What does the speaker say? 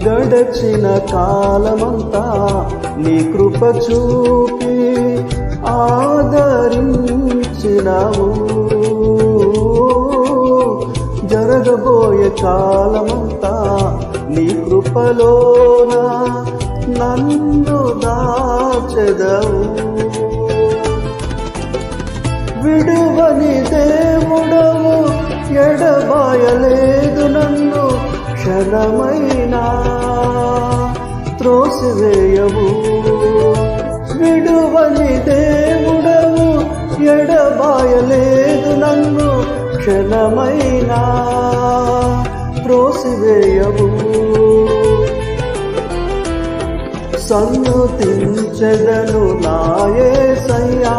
గడచిన కాలమంతా నీ కృప చూపి ఆదరించినావు. జరగబోయే కాలమంతా నీ కృపలోన నన్ను దాచెదవు. విడువని దేవుడవు, ఎడబాయలేదు నన్ను క్షణమైనా త్రోసివేయవు. విడువని దేవుడవు, ఎడబాయలేదు నన్ను క్షణమైనా త్రోసివేయవు. సన్నుతించెదను నా యేసయ్యా,